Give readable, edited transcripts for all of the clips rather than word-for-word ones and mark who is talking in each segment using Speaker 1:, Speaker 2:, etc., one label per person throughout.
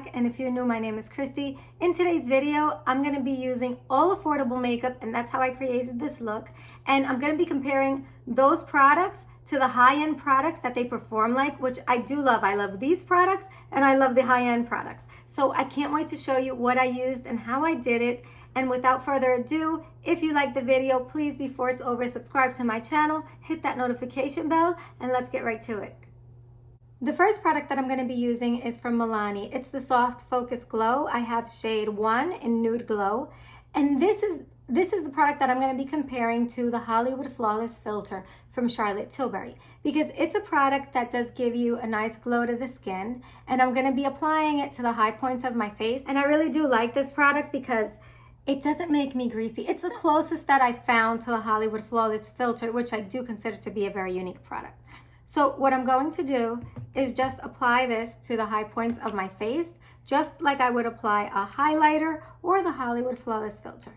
Speaker 1: back, and if you're new, my name is Christy. In today's video, I'm going to be using all affordable makeup, and that's how I created this look. And I'm going to be comparing those products to the high-end products that they perform like, which I do love. I love these products, and I love the high-end products. So I can't wait to show you what I used and how I did it. And without further ado, if you like the video, please, before it's over, subscribe to my channel, hit that notification bell, and let's get right to it. The first product that I'm going to be using is from Milani. It's the Soft Focus Glow. I have shade 1 in Nude Glow. And this is the product that I'm going to be comparing to the Hollywood Flawless Filter from Charlotte Tilbury, because it's a product that does give you a nice glow to the skin, and I'm going to be applying it to the high points of my face. And I really do like this product because it doesn't make me greasy. It's the closest that I found to the Hollywood Flawless Filter, which I do consider to be a very unique product. So what I'm going to do is just apply this to the high points of my face, just like I would apply a highlighter or the Hollywood Flawless Filter.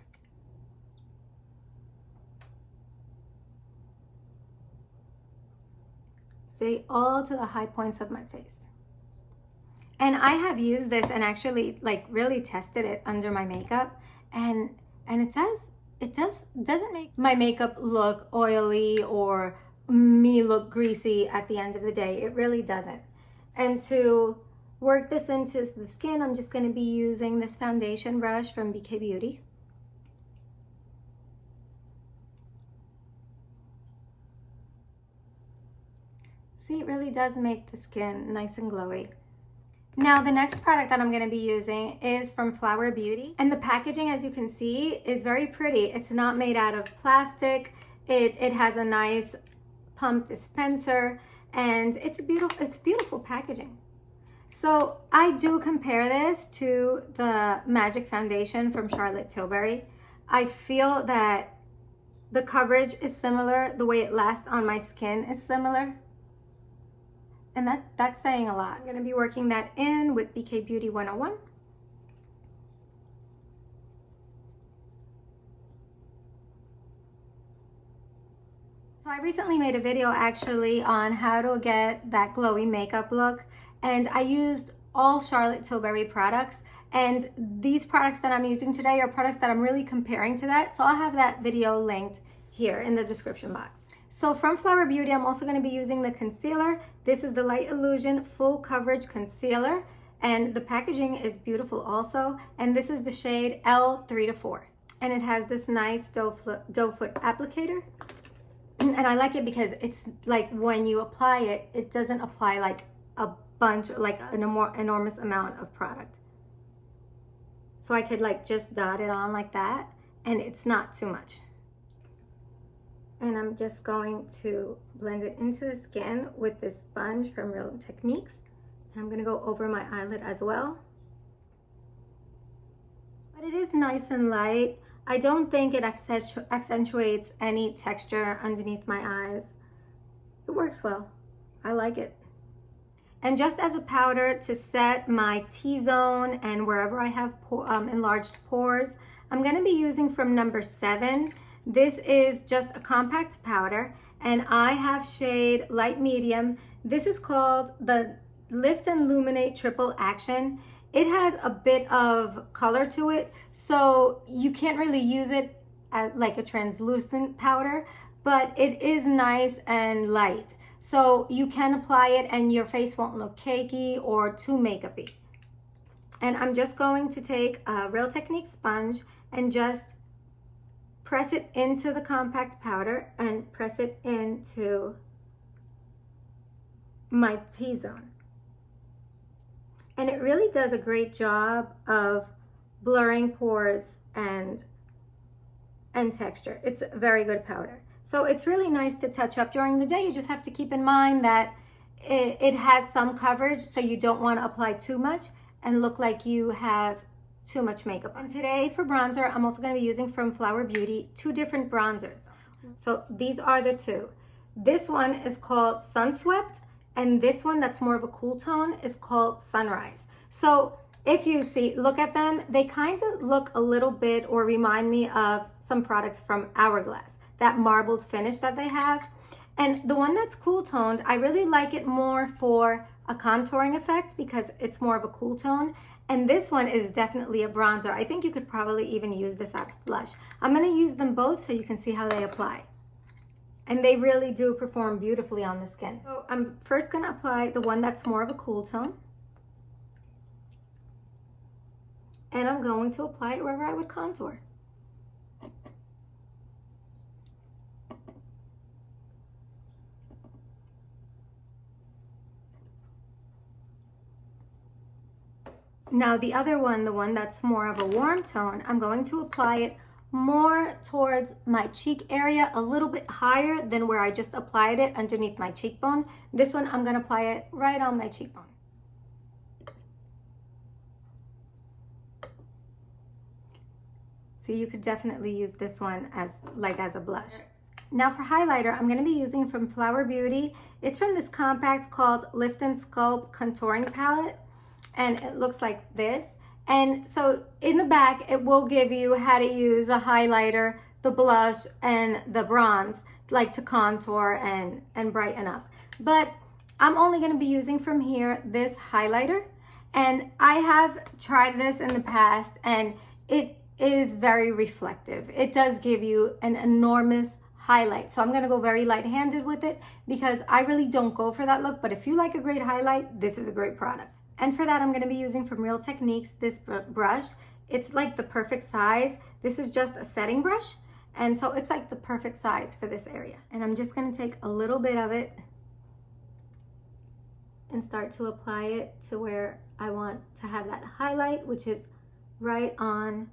Speaker 1: See, all to the high points of my face. And I have used this and actually like really tested it under my makeup, and it doesn't make my makeup look oily or me look greasy at the end of the day. It really doesn't. And to work this into the skin, I'm just going to be using this foundation brush from BK Beauty. See, it really does make the skin nice and glowy. Now, the next product that I'm going to be using is from Flower Beauty. And the packaging, as you can see, is very pretty. It's not made out of plastic. It has a nice pump dispenser, and it's beautiful packaging. So I do compare this to the Magic Foundation from Charlotte Tilbury. I feel that the coverage is similar, the way it lasts on my skin is similar, and that's saying a lot. I'm going to be working that in with BK Beauty 101. So I recently made a video actually on how to get that glowy makeup look, and I used all Charlotte Tilbury products, and these products that I'm using today are products that I'm really comparing to that, so I'll have that video linked here in the description box. So from Flower Beauty, I'm also going to be using the concealer. This is the Light Illusion Full Coverage Concealer, and the packaging is beautiful also, and this is the shade L3-4, and it has this nice doe foot applicator. And I like it because it's like when you apply it, it doesn't apply like a bunch, like an enormous amount of product. So I could like just dot it on like that, and it's not too much. And I'm just going to blend it into the skin with this sponge from Real Techniques. And I'm going to go over my eyelid as well. But it is nice and light. I don't think it accentuates any texture underneath my eyes. It works well. I like it. And just as a powder to set my T-zone and wherever I have enlarged pores, I'm going to be using from number 7. This is just a compact powder, and I have shade Light Medium. This is called the Lift and Luminate Triple Action. It has a bit of color to it, so you can't really use it as like a translucent powder, but it is nice and light. So you can apply it and your face won't look cakey or too makeupy. And I'm just going to take a Real Techniques sponge and just press it into the compact powder and press it into my T-zone. And it really does a great job of blurring pores and texture. It's a very good powder. So it's really nice to touch up during the day. You just have to keep in mind that it has some coverage, so you don't want to apply too much and look like you have too much makeup on. And today for bronzer, I'm also going to be using from Flower Beauty 2 different bronzers. So these are the 2. This one is called Sunswept, and this one that's more of a cool tone is called Sunrise. So if you see, look at them, they kind of look a little bit or remind me of some products from Hourglass, that marbled finish that they have. And the one that's cool toned, I really like it more for a contouring effect because it's more of a cool tone. And this one is definitely a bronzer. I think you could probably even use this as blush. I'm gonna use them both so you can see how they apply. And they really do perform beautifully on the skin. So I'm first gonna apply the one that's more of a cool tone. And I'm going to apply it wherever I would contour. Now the other one, the one that's more of a warm tone, I'm going to apply it more towards my cheek area, a little bit higher than where I just applied it underneath my cheekbone. This one, I'm gonna apply it right on my cheekbone. So you could definitely use this one as a blush. Now for highlighter, I'm gonna be using from Flower Beauty. It's from this compact called Lift and Sculpt Contouring Palette. And it looks like this. And so in the back, it will give you how to use a highlighter, the blush, and the bronze, like to contour and brighten up. But I'm only gonna be using from here this highlighter. And I have tried this in the past and it is very reflective. It does give you an enormous highlight. So I'm gonna go very light-handed with it because I really don't go for that look. But if you like a great highlight, this is a great product. And for that, I'm gonna be using from Real Techniques this brush. It's like the perfect size. This is just a setting brush. And so it's like the perfect size for this area. And I'm just gonna take a little bit of it and start to apply it to where I want to have that highlight, which is right on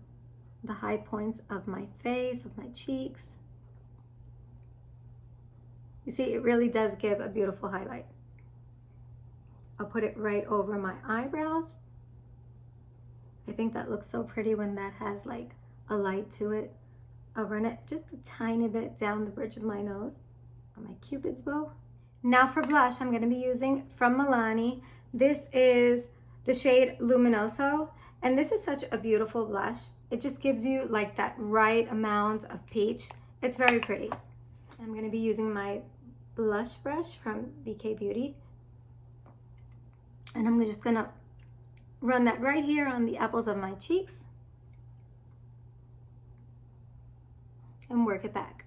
Speaker 1: the high points of my face, of my cheeks. You see, it really does give a beautiful highlight. I'll put it right over my eyebrows. I think that looks so pretty when that has like a light to it. I'll run it just a tiny bit down the bridge of my nose on my Cupid's bow. Now for blush, I'm gonna be using from Milani. This is the shade Luminoso, and this is such a beautiful blush. It just gives you like that right amount of peach. It's very pretty. I'm gonna be using my blush brush from BK Beauty. And I'm just gonna run that right here on the apples of my cheeks and work it back.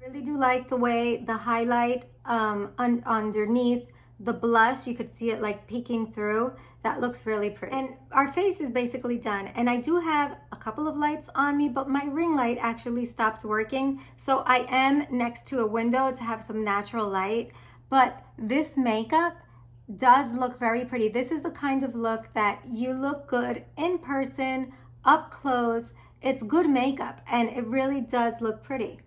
Speaker 1: I really do like the way the highlight underneath the blush, you could see it like peeking through. That looks really pretty. And our face is basically done. And I do have a couple of lights on me, but my ring light actually stopped working. So I am next to a window to have some natural light. But this makeup does look very pretty. This is the kind of look that you look good in person, up close. It's good makeup and it really does look pretty.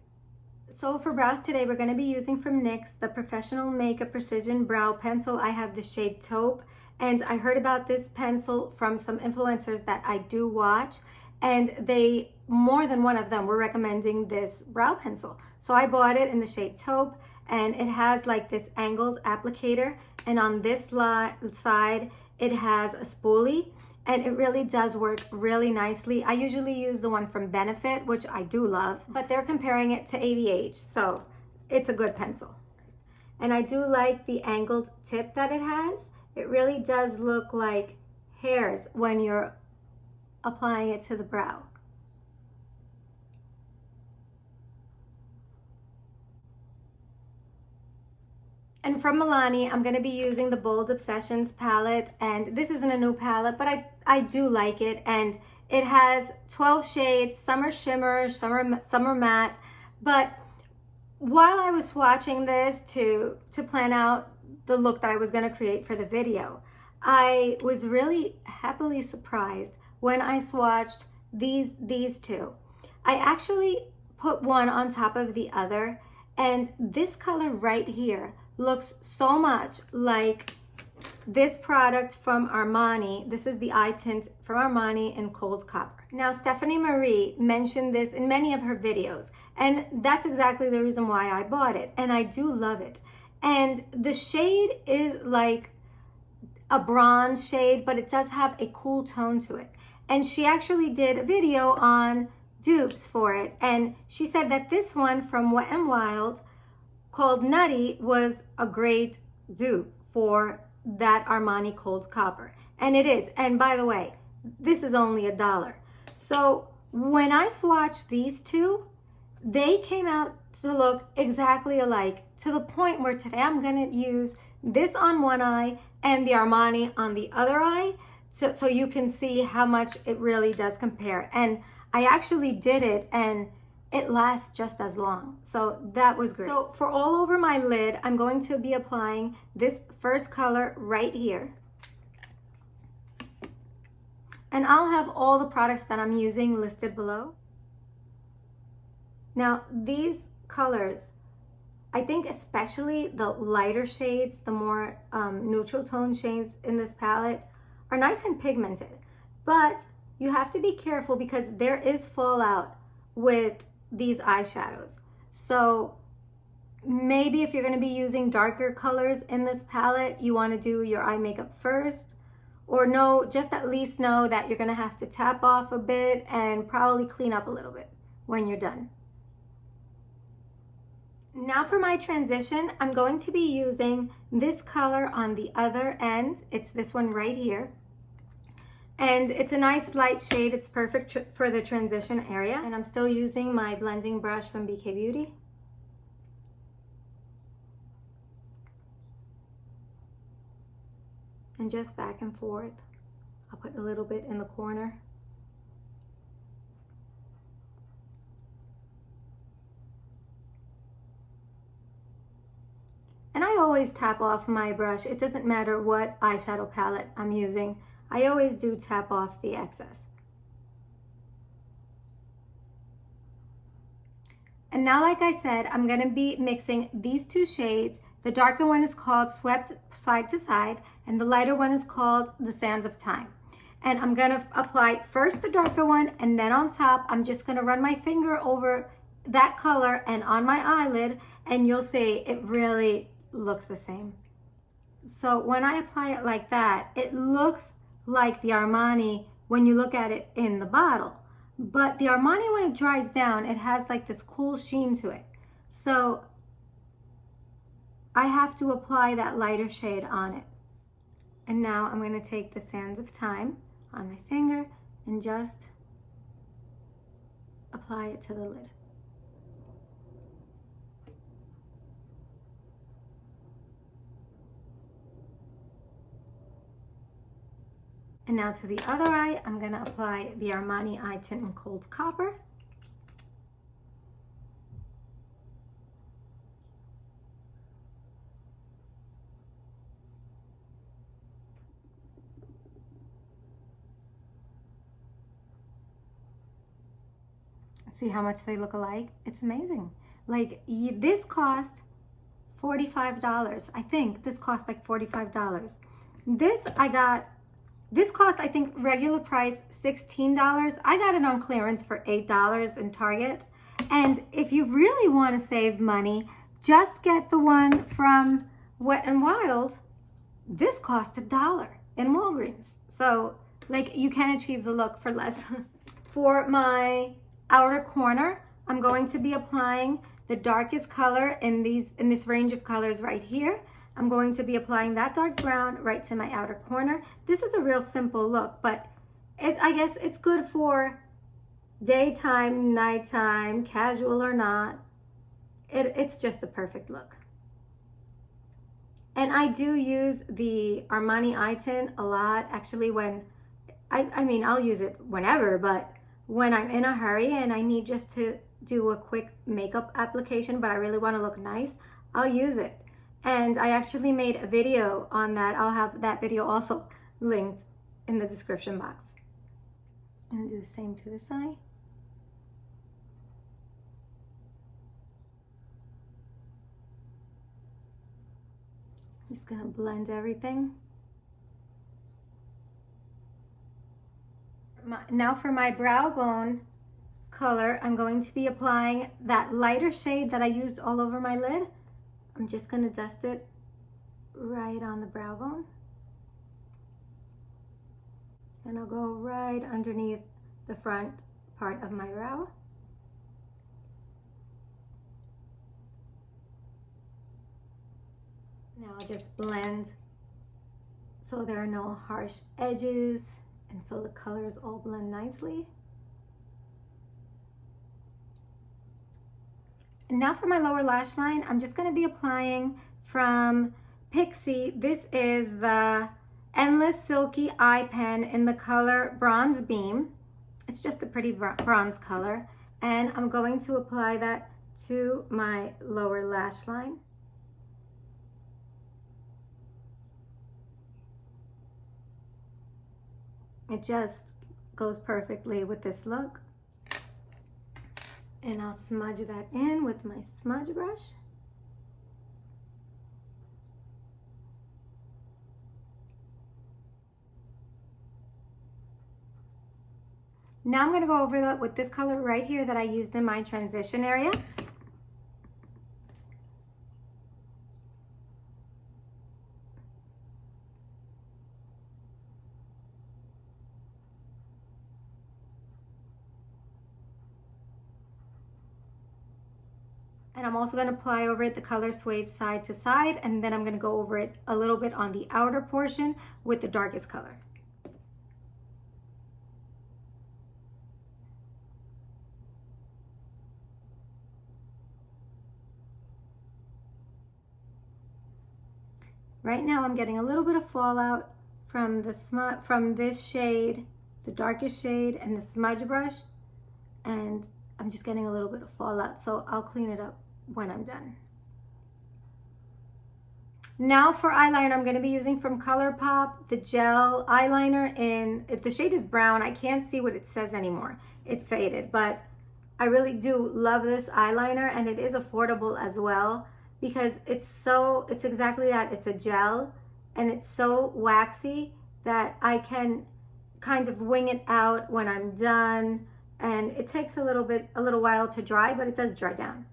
Speaker 1: So for brows today, we're going to be using from NYX the Professional Makeup Precision Brow Pencil. I have the shade Taupe, and I heard about this pencil from some influencers that I do watch, and they, more than one of them, were recommending this brow pencil. So I bought it in the shade Taupe, and it has like this angled applicator, and on this side, it has a spoolie. And it really does work really nicely. I usually use the one from Benefit, which I do love, but they're comparing it to ABH, so it's a good pencil. And I do like the angled tip that it has. It really does look like hairs when you're applying it to the brow. And from Milani, I'm going to be using the Bold Obsessions palette. And this isn't a new palette, but I do like it. And it has 12 shades. Some are shimmer, some are matte. But while I was swatching this to plan out the look that I was going to create for the video, I was really happily surprised when I swatched these two. I actually put one on top of the other. And this color right here looks so much like this product from Armani. This is the eye tint from Armani in Cold Copper. Now, Stephanie Marie mentioned this in many of her videos, and that's exactly the reason why I bought it, and I do love it. And the shade is like a bronze shade, but it does have a cool tone to it. And she actually did a video on dupes for it, and she said that this one from Wet n Wild called Nutty was a great dupe for that Armani Cold Copper. And it is. And by the way, this is only $1. So when I swatched these two, they came out to look exactly alike, to the point where today I'm going to use this on one eye and the Armani on the other eye, so you can see how much it really does compare. And I actually did it, and it lasts just as long. So that was great. So for all over my lid, I'm going to be applying this first color right here. And I'll have all the products that I'm using listed below. Now, these colors, I think especially the lighter shades, the more neutral tone shades in this palette, are nice and pigmented. But you have to be careful because there is fallout with these eyeshadows. So maybe if you're going to be using darker colors in this palette, you want to do your eye makeup first. Or no, just at least know that you're going to have to tap off a bit and probably clean up a little bit when you're done. Now for my transition, I'm going to be using this color on the other end. It's this one right here. And it's a nice light shade. It's perfect for the transition area. And I'm still using my blending brush from BK Beauty. And just back and forth. I'll put a little bit in the corner. And I always tap off my brush. It doesn't matter what eyeshadow palette I'm using. I always do tap off the excess. And now, like I said, I'm going to be mixing these two shades. The darker one is called Swept Side to Side, and the lighter one is called The Sands of Time. And I'm going to apply first the darker one, and then on top, I'm just going to run my finger over that color and on my eyelid, and you'll see it really looks the same. So when I apply it like that, it looks like the Armani when you look at it in the bottle. But the Armani, when it dries down, it has like this cool sheen to it. So I have to apply that lighter shade on it. And now I'm going to take the Sands of Time on my finger and just apply it to the lid. And now to the other eye, I'm going to apply the Armani Eye Tint in Cold Copper. See how much they look alike? It's amazing. Like, this cost $45. I think this cost like $45. This cost, I think, regular price $16. I got it on clearance for $8 in Target. And if you really want to save money, just get the one from Wet n Wild. This cost $1 in Walgreens. So, like, you can achieve the look for less. For my outer corner, I'm going to be applying the darkest color in this range of colors right here. I'm going to be applying that dark brown right to my outer corner. This is a real simple look, but I guess it's good for daytime, nighttime, casual or not. It's just the perfect look. And I do use the Armani Eye Tint a lot. Actually, when, I mean, I'll use it whenever, but when I'm in a hurry and I need just to do a quick makeup application, but I really want to look nice, I'll use it. And I actually made a video on that. I'll have that video also linked in the description box. I'm gonna do the same to this eye. I'm just gonna blend everything. Now for my brow bone color, I'm going to be applying that lighter shade that I used all over my lid. I'm just going to dust it right on the brow bone. And I'll go right underneath the front part of my brow. Now I'll just blend so there are no harsh edges and so the colors all blend nicely. And now for my lower lash line, I'm just going to be applying from Pixie. This is the Endless Silky Eye Pen in the color Bronze Beam. It's just a pretty bronze color. And I'm going to apply that to my lower lash line. It just goes perfectly with this look. And I'll smudge that in with my smudge brush. Now I'm going to go over that with this color right here that I used in my transition area. And I'm also going to apply over it the color Suede side to side, and then I'm going to go over it a little bit on the outer portion with the darkest color. Right now I'm getting a little bit of fallout from this shade, the darkest shade, and the smudge brush, and I'm just getting a little bit of fallout, so I'll clean it up when I'm done. Now for eyeliner, I'm going to be using from Colourpop the gel eyeliner in, the shade is brown. I can't see what it says anymore. It faded, but I really do love this eyeliner, and it is affordable as well because it's exactly that. It's a gel and it's so waxy that I can kind of wing it out when I'm done, and it takes a little while to dry, but it does dry down.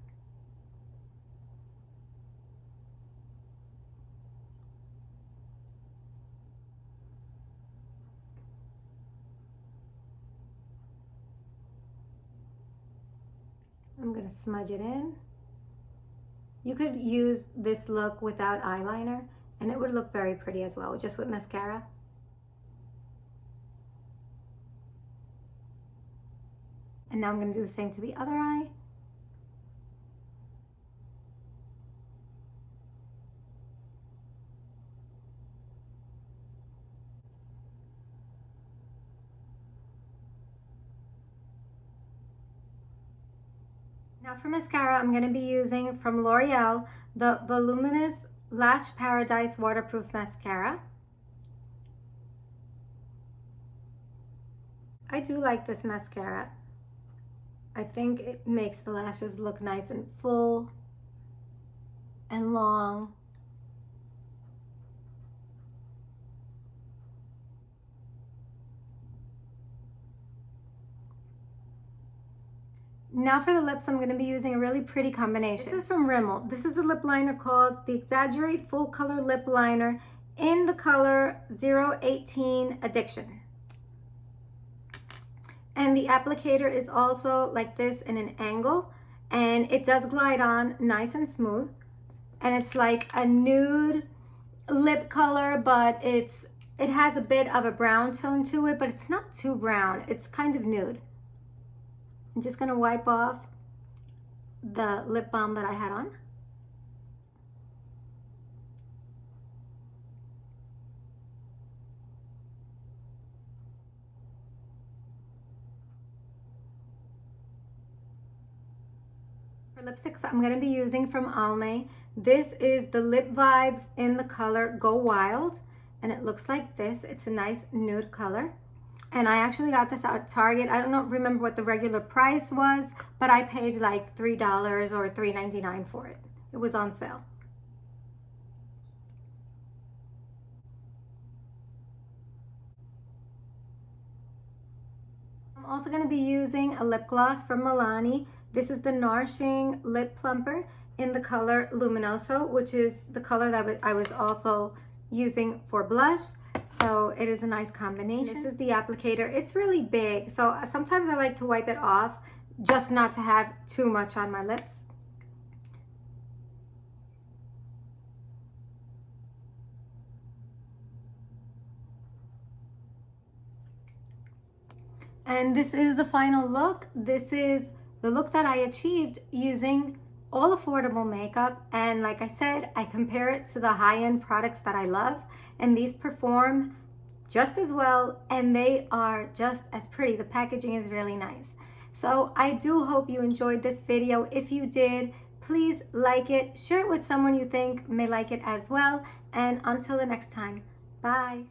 Speaker 1: I'm going to smudge it in. You could use this look without eyeliner and it would look very pretty as well, just with mascara. And now I'm going to do the same to the other eye. Now for mascara, I'm going to be using from L'Oreal the Voluminous Lash Paradise Waterproof Mascara. I do like this mascara. I think it makes the lashes look nice and full and long. Now for the lips, I'm going to be using a really pretty combination. This is from Rimmel. This is a lip liner called the Exaggerate Full Color Lip Liner in the color 018 Addiction. And the applicator is also like this in an angle, and it does glide on nice and smooth. And it's like a nude lip color, but it has a bit of a brown tone to it, but it's not too brown. It's kind of nude. I'm just going to wipe off the lip balm that I had on. For lipstick, I'm going to be using from Almay. This is the Lip Vibes in the color Go Wild, and it looks like this. It's a nice nude color. And I actually got this at Target. I don't remember what the regular price was, but I paid like $3 or $3.99 for it. It was on sale. I'm also going to be using a lip gloss from Milani. This is the Nourishing Lip Plumper in the color Luminoso, which is the color that I was also using for blush. So it is a nice combination. This is the applicator. It's really big, so sometimes I like to wipe it off just not to have too much on my lips. And this is the final look. This is the look that I achieved using all affordable makeup. And like I said, I compare it to the high-end products that I love, and these perform just as well, and they are just as pretty. The packaging is really nice. So I do hope you enjoyed this video. If you did, please like it, share it with someone you think may like it as well, and until the next time, bye.